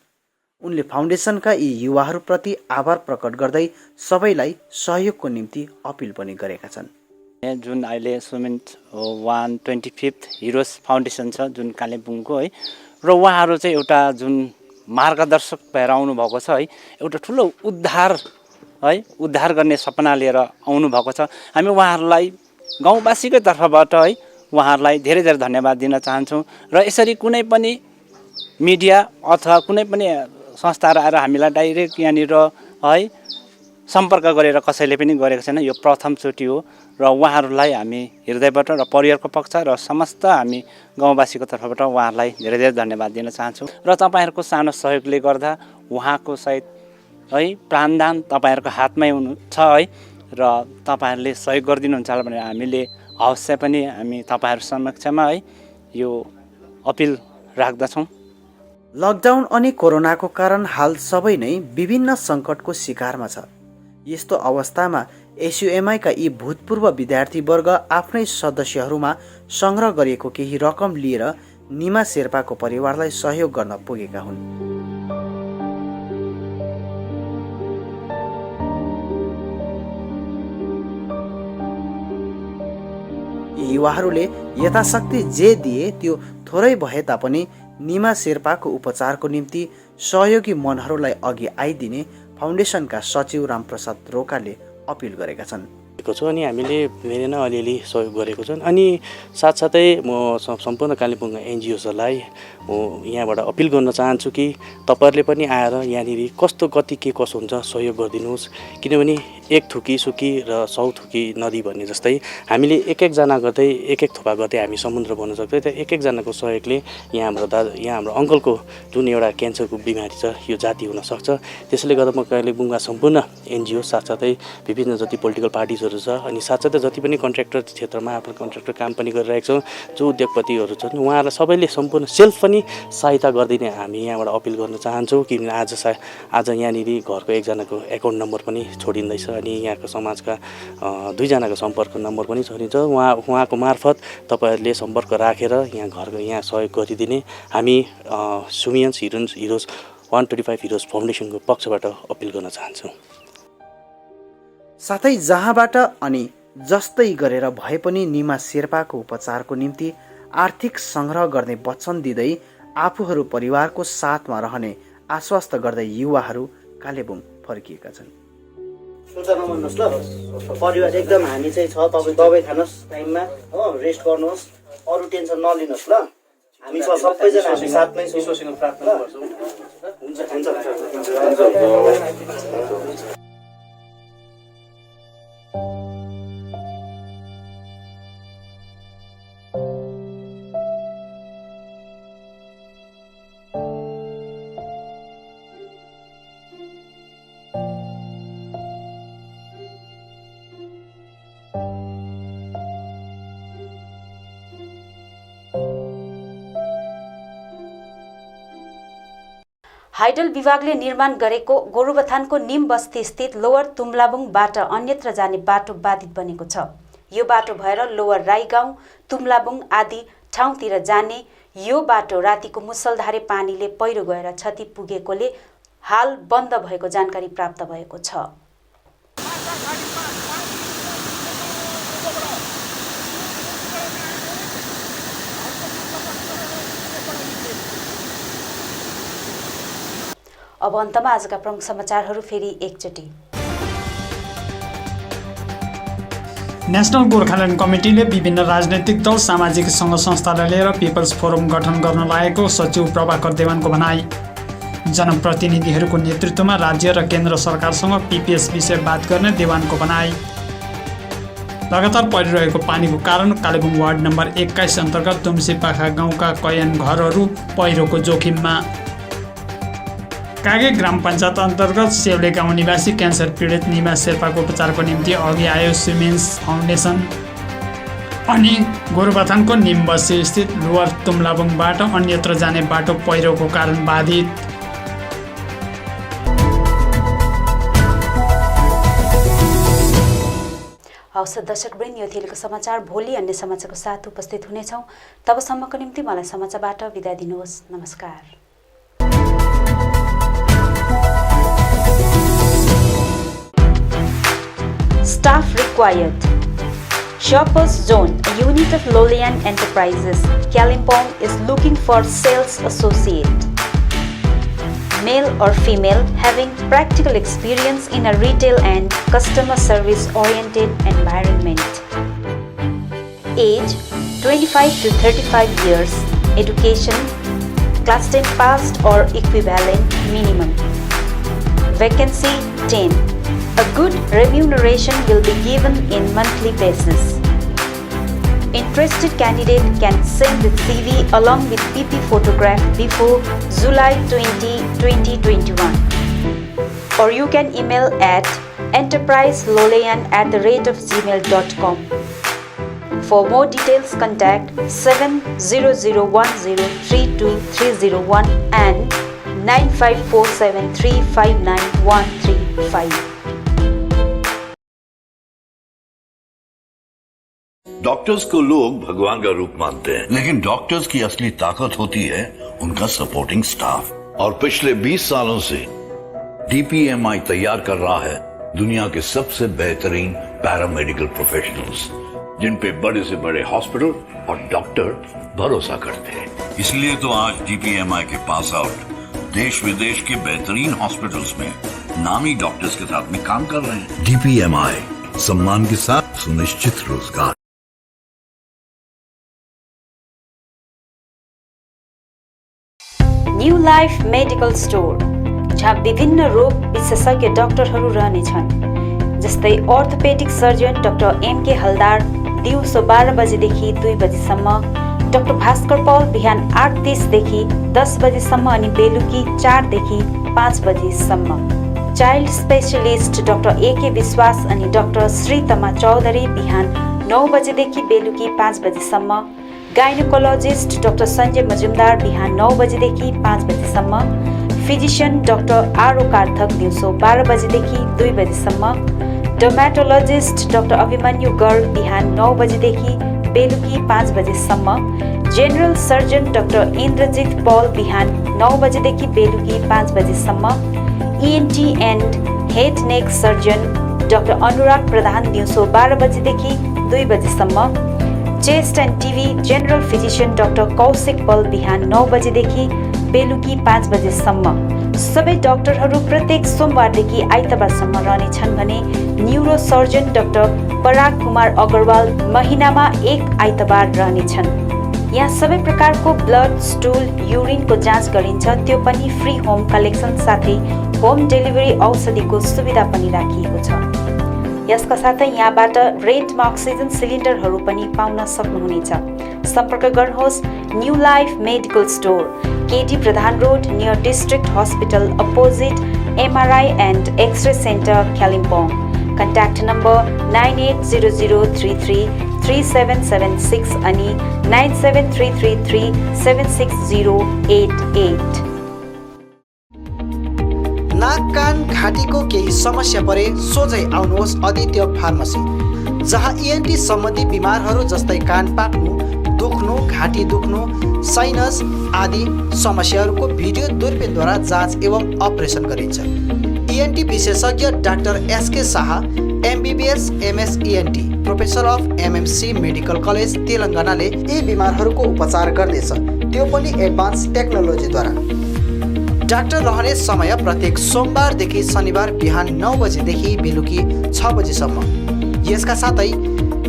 उनले फाउन्डेसनका यी युवाहरूप्रति आभार प्रकट गर्दै सबैलाई सहयोगको निम्ति अपिल पनि गरेका छन्। जुन अहिले सुमेन्ट 125th हिरोज फाउन्डेसन छ जुन कालेबुङको है, र उहाँहरू चाहिँ एउटा जुन मार्गदर्शक भएर आउनुभएको छ है, एउटा ठुलो उद्धार गर्ने सपना लिएर आउनुभएको छ। हामी उहाँहरूलाई गाउँवासीकै तर्फबाट है उहाँहरूलाई धेरै धेरै धन्यवाद दिन चाहन्छौँ। र यसरी कुनै पनि मिडिया अथवा कुनै पनि संस्थाहरू आएर हामीलाई डाइरेक्ट यहाँनिर है सम्पर्क गरेर कसैले पनि गरेको छैन। यो प्रथमचोटि हो र उहाँहरूलाई हामी हृदयबाट र परिवारको पक्ष र समस्त हामी गाउँवासीको तर्फबाट उहाँहरूलाई धेरै धेरै धन्यवाद दिन चाहन्छौँ। र तपाईँहरूको सानो सहयोगले गर्दा उहाँको सहित है प्राणदान तपाईँहरूको हातमै हुनुहुन्छ है र तपाईँहरूले सहयोग गरिदिनुहुन्छ भनेर हामीले अवश्य पनि हामी तपाईँहरू समक्षमा है यो अपिल राख्दछौँ। लकडाउन अनि कोरोनाको कारण हाल सबै नै विभिन्न सङ्कटको शिकारमा छ। यस्तो अवस्थामा एसयुएमआईका यी भूतपूर्व विद्यार्थीवर्ग आफ्नै सदस्यहरूमा सङ्ग्रह गरिएको केही रकम लिएर निमा शेर्पाको परिवारलाई सहयोग गर्न पुगेका हुन्। युवाहरूले यथाशक्ति जे दिए त्यो थोरै भए तापनि निमा शेर्पाको उपचारको निम्ति सहयोगी मनहरूलाई अघि आइदिने फाउन्डेसनका सचिव रामप्रसाद रोकाले अपिल गरेका छन्। अनि हामीले धेरै नै अलिअलि सहयोग गरेको छन्। अनि साथसाथै म सम्पूर्ण कालिम्पोङ एनजिओजहरूलाई यहाँबाट अपिल गर्न चाहन्छु कि तपाईँहरूले पनि आएर यहाँनिर कस्तो कति के कसो हुन्छ सहयोग गरिदिनुहोस्। किनभने एक थुकी सुकी र 100 थुकी नदी भन्ने जस्तै हामीले एक एकजना गर्दै एक एक थोपा गर्दै हामी समुद्र बन्न सक्छौँ। त्यो एक एकजनाको सहयोगले यहाँ हाम्रो अङ्कलको जुन एउटा क्यान्सरको बिमारी छ यो जाती हुनसक्छ। त्यसैले गर्दा म कालिम्पोङमा सम्पूर्ण एनजिओ साथसाथै विभिन्न जति पोलिटिकल पार्टिजहरू छ अनि साथसाथै जति पनि कन्ट्र्याक्टर क्षेत्रमा आफ्नो कन्ट्र्याक्टर काम पनि गरिरहेको छौँ जो उद्योगपतिहरू छन् उहाँहरूलाई सबैले सम्पूर्ण सेल्फ पनि सहायता गरिदिने हामी यहाँबाट अपिल गर्न चाहन्छौँ। किनभने आज यहाँनिर घरको एकजनाको एकाउन्ट नम्बर पनि छोडिँदैछ अनि यहाँको समाजका 2 जनाको सम्पर्क नम्बर पनि छोडिन्छ। उहाँको मार्फत तपाईँहरूले सम्पर्क राखेर यहाँ सहयोग गरिदिने हामी सुमियन्स हिरोज 125 हिरोज फाउन्डेसनको पक्षबाट अपिल गर्न चाहन्छौँ। साथै जहाँबाट अनि जस्तै गरेर भए पनि निमा शेर्पाको उपचारको निम्ति आर्थिक सङ्ग्रह गर्ने वचन दिँदै आफूहरू परिवारको साथमा रहने आश्वस्त गर्दै युवाहरू कालेबुङ फर्किएका छन्। सुर्ता नमान्नुहोस् ल, परिवार एकदम हामी चाहिँ छ। तपाईँ दबाई खानुहोस् टाइममा हो, रेस्ट गर्नुहोस्, अरू टेन्सन नलिनुहोस् ल। हामी छ सबैजना, हामी साथमै छौँ। प्रार्थना गर्छौँ। हुन्छ। हाइडल विभागले निर्माण गरेको गोरुबथानको निम बस्ती स्थित लोवर तुम्लाबुङबाट अन्यत्र जाने बाटो बाधित बनेको छ। यो बाटो भएर लोवर राईगाउँ, तुम्लाबुङ आदि ठाउँतिर जाने यो बाटो रातिको मुसलधारे पानीले पहिरो गएर क्षति पुगेकोले हाल बन्द भएको जानकारी प्राप्त भएको छ। अब अन्तमा आजका प्रमुख समाचारहरू फेरि एकचोटि। नेशनल गोर्खाल्यान्ड कमिटीले विभिन्न राजनैतिक दल, सामाजिक सङ्घ संस्थालाई लिएर पिपल्स फोरम गठन गर्न लागेको सचिव प्रभाकर देवानको भनाई। जनप्रतिनिधिहरूको नेतृत्वमा राज्य र केन्द्र सरकारसँग पीपीएस विषय बात गर्ने देवानको भनाई। लगातार परिरहेको पानीको कारण कालेबुङ वार्ड नम्बर 21 अन्तर्गत तुमसीपाखा गाउँका कैयन घरहरू पहिरोको जोखिममा। कागे ग्राम पञ्चायत अन्तर्गत सेउले गाउँ निवासी क्यान्सर पीडित निमा शेर्पाको उपचारको निम्ति अघि आयो सुमेन्स फाउन्डेसन। अनि गोरुबथानको निमबस्ती स्थित लोवर तुम्लाबुङबाट अन्यत्र जाने बाटो पहिरोको कारण बाधित। हवस् दर्शकवृन्द, यो थिएको समाचार। भोलि अन्य समाचारको साथ उपस्थित हुनेछौँ। तबसम्मको निम्ति मलाई समाचारबाट बिदा दिनुहोस्। नमस्कार। Staff required. Shoppers Zone, a unit of Lolian Enterprises, Kalimpong is looking for sales associate. Male or female having practical experience in a retail and customer service oriented environment. Age 25 to 35 years. Education class 10 passed or equivalent minimum. Vacancy 10. A good remuneration will be given in monthly basis. Interested candidate can send the CV along with PP photograph before July 20, 2021. Or you can email at enterpriseloleyan@gmail.com. For more details, contact 70010320301 and 9547359135. Doctors को लोग भगवान का रूप मानते हैं, लेकिन doctors की असली ताकत होती है उनका सपोर्टिंग स्टाफ। और पिछले 20 सालों से DPMI तैयार कर रहा है दुनिया के सबसे बेहतरीन पैरामेडिकल प्रोफेशनल्स, जिन पे बड़े से बड़े हॉस्पिटल और डॉक्टर भरोसा करते हैं। इसलिए तो आज DPMI के पास आउट देश विदेश के बेहतरीन हॉस्पिटल्स में नामी डॉक्टर्स के साथ में काम कर रहे हैं। DPMI, सम्मान के साथ सुनिश्चित रोजगार। न्यू लाइफ मेडिकल स्टोर, जहाँ विभिन्न रोग विशेषज्ञ डाक्टरहरू रहनेछन्, जस्तै ऑर्थोपेडिक सर्जन डाक्टर MK हलदार दिउँसो 12 बजेदेखि 2 बजेसम्म, डाक्टर भास्कर पौल बिहान 8:30 देखि 10 बजेसम्म अनि बेलुकी 4 देखि 5 बजेसम्म। चाइल्ड स्पेशलिस्ट डाक्टर AK विश्वास अनि डाक्टर श्रीतमा चौधरी बिहान 9 बजेदेखि बेलुकी 5 बजेसम्म। गाइनोकोलोजिस्ट डाक्टर सञ्जय मजुमदार बिहान 9 बजेदेखि 5 बजेसम्म। फिजिशियन डाक्टर आरो कार्थक दिउँसो 12 बजेदेखि 2 बजेसम्म। डर्मेटोलोजिस्ट डाक्टर अभिमन्यु गर्ग बिहान 9 बजेदेखि बेलुकी 5 बजेसम्म। General surgeon doctor Indrajit Paul बिहान 9 बजेदेखि बेलुकी 5 बजेसम्म। ENT and head neck surgeon doctor Anurag Pradhan दिउँसो 12 बजेदेखि 2 बजेसम्म। Chest and TB general physician doctor Kaushik Pal बिहान 9 बजेदेखि बेलुकी 5 बजेसम्म। सबै डाक्टरहरू प्रत्येक सोमबारदेखि आइतबारसम्म रहनेछन् भने न्युरो सर्जन डाक्टर पराग कुमार अग्रवाल महिनामा 1 आइतबार रहनेछन्। यहाँ सबै प्रकारको ब्लड, स्टुल, युरिनको जाँच गरिन्छ, त्यो पनि फ्री होम कलेक्सन साथै होम डेलिभरी औषधिको सुविधा पनि राखिएको छ। यसका साथै यहाँबाट रेन्टमा अक्सिजन सिलिन्डरहरू पनि पाउन सक्नुहुनेछ। सम्पर्क गर्नुहोस् new life medical store, KD Pradhan road near district hospital opposite MRI and x ray centre Kalimpong. Contact number 9800333776 अनि 9733376088। नाक कान घाँटीको केही समस्या परे सोझै आउनुहोस् आदित्य फार्मेसी, जहाँ ENT सम्बन्धी बिमारहरू जस्तै कान पाक्नु, दुख्नु, घाँटी दुख्नु, साइनस आदि समस्याहरूको भिडियो दूरबीनद्वारा जाँच एवं अपरेसन गरिन्छ। ENT विशेषज्ञ doctor SK Shah MBBS MS ENT professor of MMC medical college तेलङ्गानाले यी बिमारहरूको उपचार गर्दैछ, त्यो पनि एडभान्स टेक्नोलोजीद्वारा। डाक्टर रहने समय प्रत्येक सोमबारदेखि शनिबार बिहान 9 बजेदेखि बेलुकी 6 बजेसम्म। यसका साथै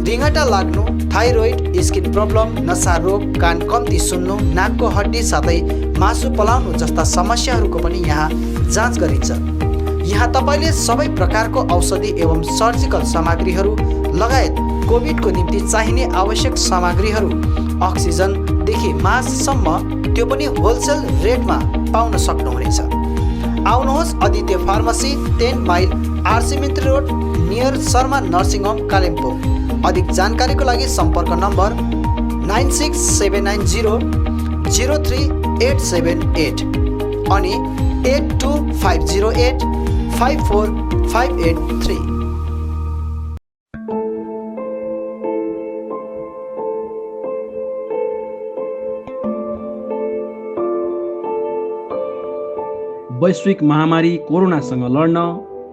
रिङ्गटा लाग्नु, थाइरोइड, स्किन प्रब्लम, नसा रोग, कान कम्ती सुन्नु, नाकको हड्डी साथै मासु पलाउनु जस्ता समस्याहरूको पनि यहाँ जाँच गरिन्छ। यहाँ तपाईँले सबै प्रकारको औषधि एवं सर्जिकल सामग्रीहरू लगायत कोभिडको निम्ति चाहिने आवश्यक सामग्रीहरू, अक्सिजनदेखि मास्कसम्म, त्यो पनि होलसेल रेटमा पाउन सक्नुहुनेछ। आउनुहोस् Aditya pharmacy 10 mile RC Mintri road near Sharma nursing home Kalimpong. अधिक जानकारीको लागि सम्पर्क नम्बर 9679003878 अनि 8250854583। वैश्विक महामारी कोरोनासँग लड्न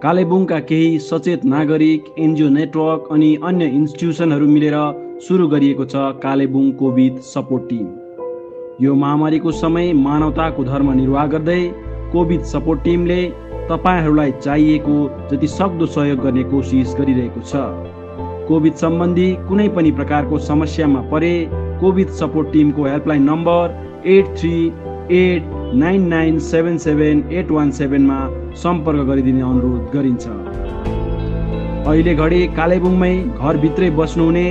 कालेबुङका केही सचेत नागरिक, NGO नेटवर्क अनि अन्य इन्स्टिट्युसनहरू मिलेर सुरु गरिएको छ कालेबुङ कोभिड सपोर्ट टिम। यो महामारीको समय मानवताको धर्म निर्वाह गर्दै कोभिड सपोर्ट टिमले तपाईहरूलाई चाहिएको जति सक्दो सहयोग गर्ने कोसिस गरिरहेको छ। कोभिड सम्बन्धी कुनै पनि प्रकारको समस्यामा परे कोभिड सपोर्ट टिमको हेल्पलाइन नम्बर 0899778117 मा सम्पर्क गरिदिने अनुरोध गरिन्छ। अहिले घडी कालेबुङमै घरभित्रै बस्नुहुने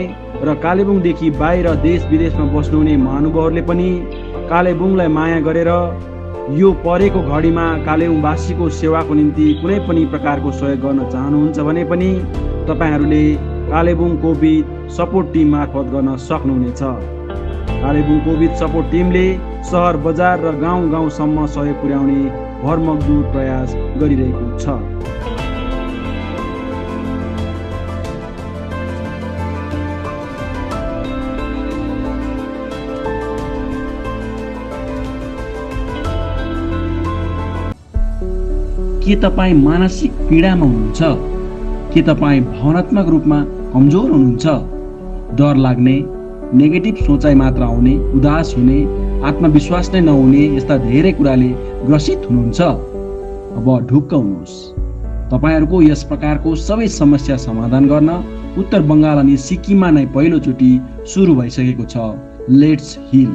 र कालेबुङदेखि बाहिर देश विदेशमा बस्नुहुने महानुभावहरूले पनि कालेबुङलाई माया गरेर यो परेको घडीमा कालेबुङवासीको सेवाको निम्ति कुनै पनि प्रकारको सहयोग गर्न चाहनुहुन्छ भने पनि तपाईँहरूले कालेबुङ कोभिड सपोर्ट टिम मार्फत गर्न सक्नुहुनेछ। कालेबुङ कोभिड सपोर्ट टिमले सहर बजार र गाउँ गाउँसम्म सहयोग पुर्याउने भरमग्दुर प्रयास गरिरहेको छ। के तपाईँ मानसिक पीडामा हुनुहुन्छ? के तपाईँ भावनात्मक रूपमा कमजोर हुनुहुन्छ? डर लाग्ने, नेगेटिभ सोचाइ मात्र आउने, उदास हुने, आत्मविश्वास नै नहुने यस्ता धेरै कुराले ग्रसित हुनुहुन्छ? अब ढुक्क हुनुहोस्। तपाईँहरूको यस प्रकारको सबै समस्या समाधान गर्न उत्तर बङ्गाल अनि सिक्किममा नै पहिलोचोटि सुरु भइसकेको छ let's heal,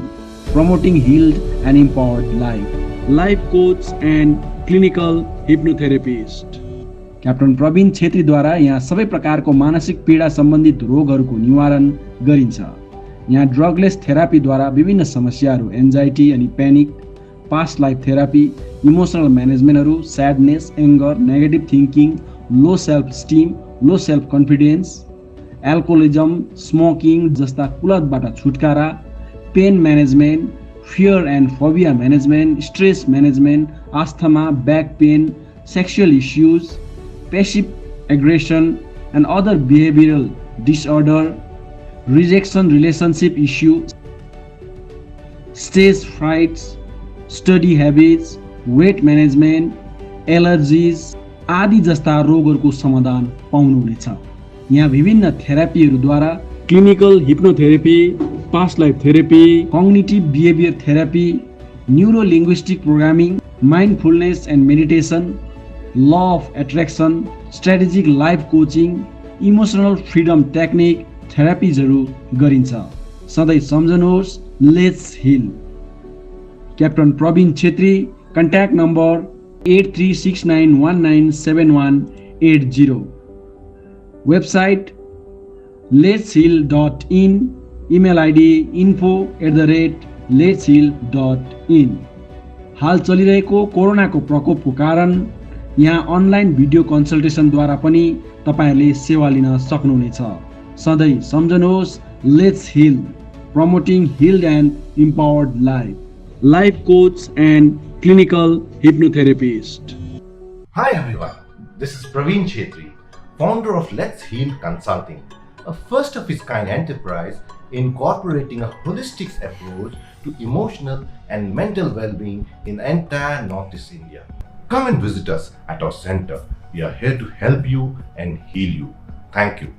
promoting healed and empowered life, life coach and clinical hypnotherapist captain Praveen छेत्रीद्वारा यहाँ सबै प्रकारको मानसिक पीडा सम्बन्धित रोगहरूको निवारण गरिन्छ। यहाँ ड्रगलेस थेरापीद्वारा विभिन्न समस्याहरू एन्जाइटी अनि panic, past life therapy, emotional म्यानेजमेन्टहरू, sadness, anger, negative thinking, low self esteem, low self confidence, alcoholism, smoking जस्ता कुलतबाट छुटकारा, pain management, fear and phobia management, stress management, asthma, back pain, sexual issues, passive aggression and other behavioral disorder, rejection relationship issues, stage frights, study habits, weight management, allergies आदि जस्ता रोगहरूको समाधान पाउनुहुनेछ। यहाँ विभिन्न थेरापीहरूद्वारा clinical hypnotherapy, past life therapy, cognitive behaviour therapy, neuro linguistic programming, mindfulness and meditation, law of attraction, strategic life coaching, emotional freedom technique थेरापिजहरू गरिन्छ। सधैँ सम्झनुहोस् let's heal. Captain Praveen Chhetri, contact number 8369197180, website letsheal.in, email ID info@letsheal.in। हाल चलिरहेको कोरोनाको प्रकोपको कारण यहाँ अनलाइन भिडियो कन्सल्टेसनद्वारा पनि तपाईँहरूले सेवा लिन सक्नुहुनेछ। सधैँ सम्झनुहोस् let's heal, promoting healed and empowered life, life coach and clinical hypnotherapist. Hi everyone, this is Praveen Chetri, founder of Let's Heal Consulting, a first of its kind enterprise incorporating a holistic approach to emotional and mental well-being in entire Northeast India. Come and visit us at our center. We are here to help you and heal you. Thank you.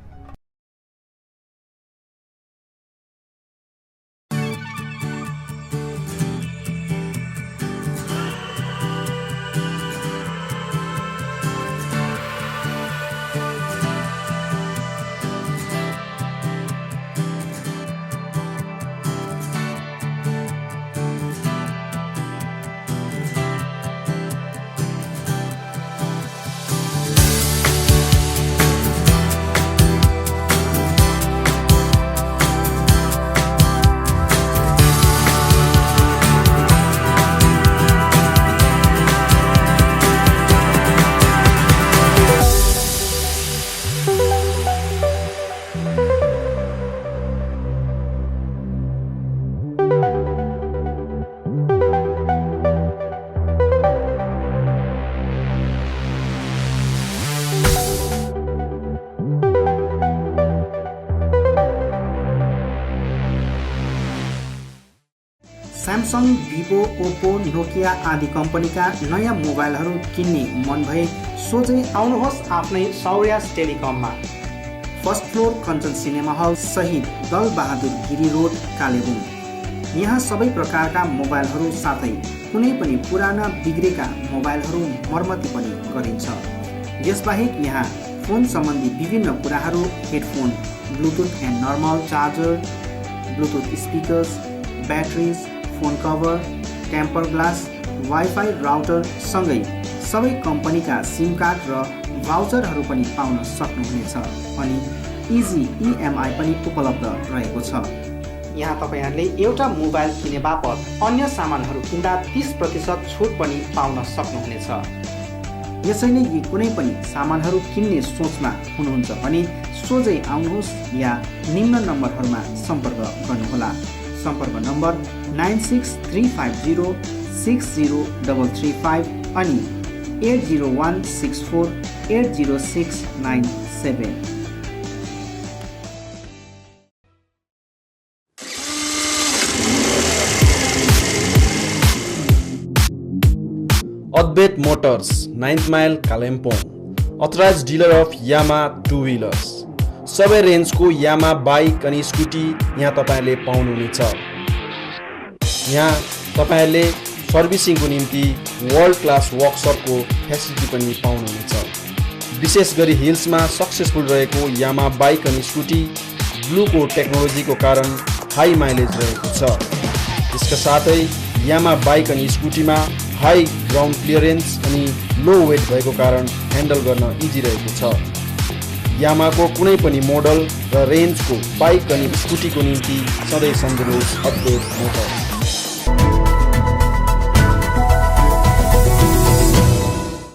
Samsung, Vivo, Oppo, Nokia आदि कम्पनीका नयाँ मोबाइलहरू किन्ने मन भए सोझै आउनुहोस् आफ्नै सौर्यास टेलिकममा। First floor Kanchan cinema hall सहित दल बहादुर गिरी रोड, कालेबुङ। यहाँ सबै प्रकारका मोबाइलहरू साथै कुनै पनि पुराना बिग्रेका मोबाइलहरू मर्मती पनि गरिन्छ। यसबाहेक यहाँ फोन सम्बन्धी विभिन्न कुराहरू, headphone, bluetooth and normal charger, bluetooth speakers, batteries, phone cover, temper glass, wifi router सँगै सबै कम्पनीका सिम कार्ड र भाउचरहरू पनि पाउन सक्नुहुनेछ अनि इजी EMI पनि उपलब्ध रहेको छ। यहाँ तपाईहरूले एउटा मोबाइल किने बापत अन्य सामानहरू किन्दा 30% छुट पनि पाउन सक्नुहुनेछ। यसैले यी कुनै पनि सामानहरू किन्ने सोचमा हुनुहुन्छ भने सोझै आउनुहोस् या निम्न नम्बरहरूमा सम्पर्क गर्नुहोला। सम्पर्क नम्बर 9635060335 अनि 8016480697। Advaita motors 9th mile Kalimpong, authorised dealer of Yamaha 2 wheelers. सबै रेन्जको यामा बाइक अनि स्कुटी यहाँ तपाईँले पाउनुहुनेछ। यहाँ तपाईँहरूले सर्भिसिङको निम्ति वर्ल्ड क्लास वर्कसपको फेसिलिटी पनि पाउनुहुनेछ। विशेष गरी हिल्समा सक्सेसफुल रहेको यामा बाइक अनि स्कुटी ब्लूको टेक्नोलोजीको कारण हाई माइलेज रहेको छ। यसका साथै यामा बाइक अनि स्कुटीमा हाई ग्राउन्ड क्लियरेन्स अनि लो वेट भएको कारण ह्यान्डल गर्न इजी रहेको छ। यामाको कुनै पनि मोडल र रेन्जको बाइक अनि स्कुटीको निम्ति सधैँ सम्झनुहोस् अद्वैत मोटर्स।